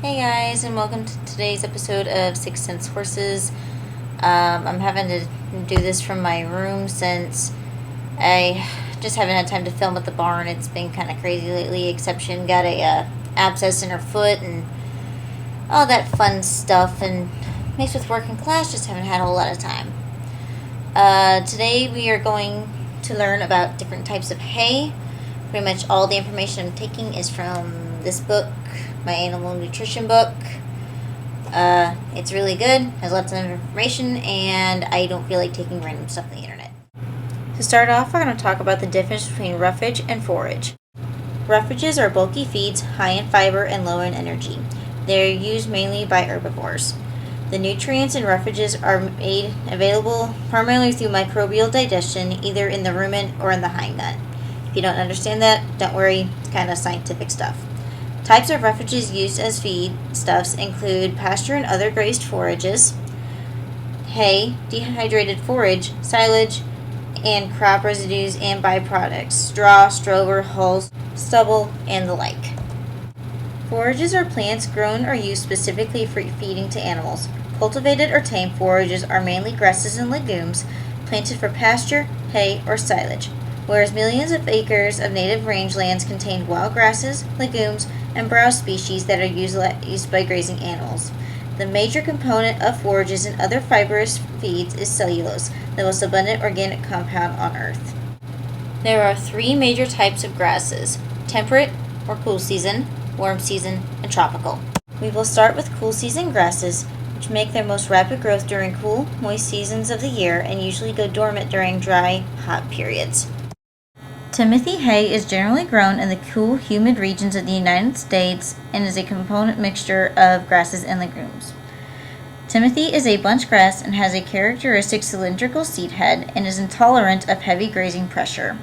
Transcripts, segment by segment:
Hey guys, and welcome to today's episode of Six Sense Horses. I'm having to do this from my room since I just haven't had time to film at the barn. It's been kind of crazy lately. Exception got a abscess in her foot and all that fun stuff. And mixed with work and class, just haven't had a whole lot of time. Today we are going to learn about different types of hay. Pretty much all the information I'm taking is from this book, my animal nutrition book. It's really good, has lots of information, and I don't feel like taking random stuff on the internet. To start off, we're going to talk about the difference between roughage and forage. Roughages are bulky feeds, high in fiber and low in energy. They are used mainly by herbivores. The nutrients in roughages are made available primarily through microbial digestion, either in the rumen or in the hindgut. If you don't understand that, don't worry, it's kind of scientific stuff. Types of roughages used as feedstuffs include pasture and other grazed forages, hay, dehydrated forage, silage, and crop residues and byproducts, straw, stover, hulls, stubble, and the like. Forages are plants grown or used specifically for feeding to animals. Cultivated or tame forages are mainly grasses and legumes planted for pasture, hay, or silage, whereas millions of acres of native rangelands contain wild grasses, legumes, and browse species that are used by grazing animals. The major component of forages and other fibrous feeds is cellulose, the most abundant organic compound on Earth. There are three major types of grasses: temperate or cool season, warm season, and tropical. We will start with cool season grasses, which make their most rapid growth during cool, moist seasons of the year and usually go dormant during dry, hot periods. Timothy hay is generally grown in the cool, humid regions of the United States and is a component mixture of grasses and legumes. Timothy is a bunch grass and has a characteristic cylindrical seed head and is intolerant of heavy grazing pressure.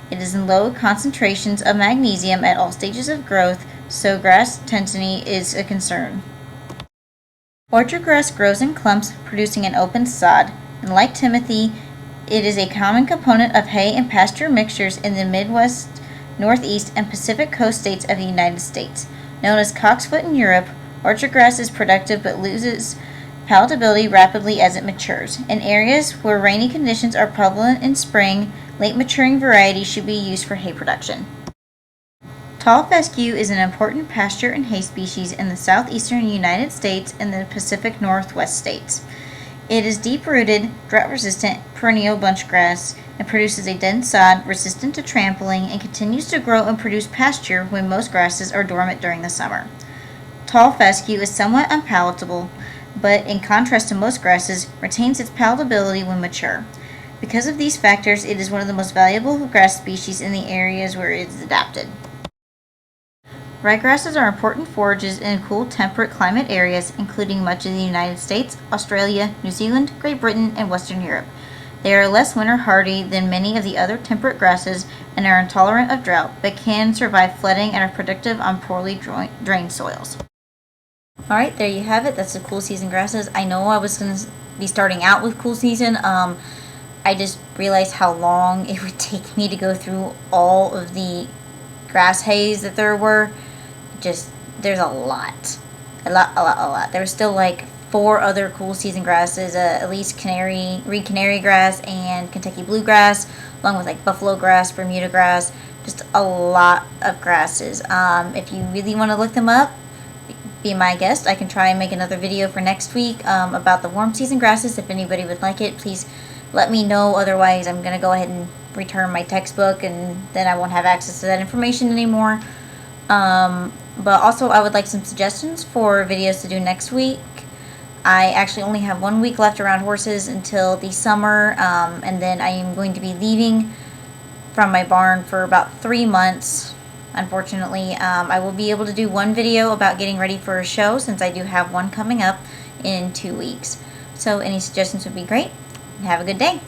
It is in low concentrations of magnesium at all stages of growth, so grass tendency is a concern. Orchard grass grows in clumps, producing an open sod, and like Timothy, it is a common component of hay and pasture mixtures in the Midwest, Northeast, and Pacific Coast states of the United States. Known as cocksfoot in Europe, orchard grass is productive but loses palatability rapidly as it matures. In areas where rainy conditions are prevalent in spring, late maturing varieties should be used for hay production. Tall fescue is an important pasture and hay species in the southeastern United States and the Pacific Northwest states. It is deep-rooted, drought-resistant, perennial bunch grass and produces a dense sod resistant to trampling and continues to grow and produce pasture when most grasses are dormant during the summer. Tall fescue is somewhat unpalatable, but in contrast to most grasses, retains its palatability when mature. Because of these factors, it is one of the most valuable grass species in the areas where it is adapted. Ryegrasses are important forages in cool temperate climate areas, including much of the United States, Australia, New Zealand, Great Britain, and Western Europe. They are less winter hardy than many of the other temperate grasses and are intolerant of drought, but can survive flooding and are productive on poorly drained soils. Alright, there you have it. That's the cool season grasses. I know I was going to be starting out with cool season. I just realized how long it would take me to go through all of the grass hays that there were. There's a lot. There's still like 4 other cool season grasses, at least reed canary grass and Kentucky bluegrass, along with like buffalo grass, Bermuda grass, just a lot of grasses. If you really want to look them up, be my guest. I can try and make another video for next week about the warm season grasses. If anybody would like it, please let me know. Otherwise, I'm going to go ahead and return my textbook and then I won't have access to that information anymore. But also I would like some suggestions for videos to do next week. I actually only have 1 week left around horses until the summer, and then I am going to be leaving from my barn for about 3 months. Unfortunately, I will be able to do one video about getting ready for a show since I do have one coming up in 2 weeks. So any suggestions would be great. Have a good day.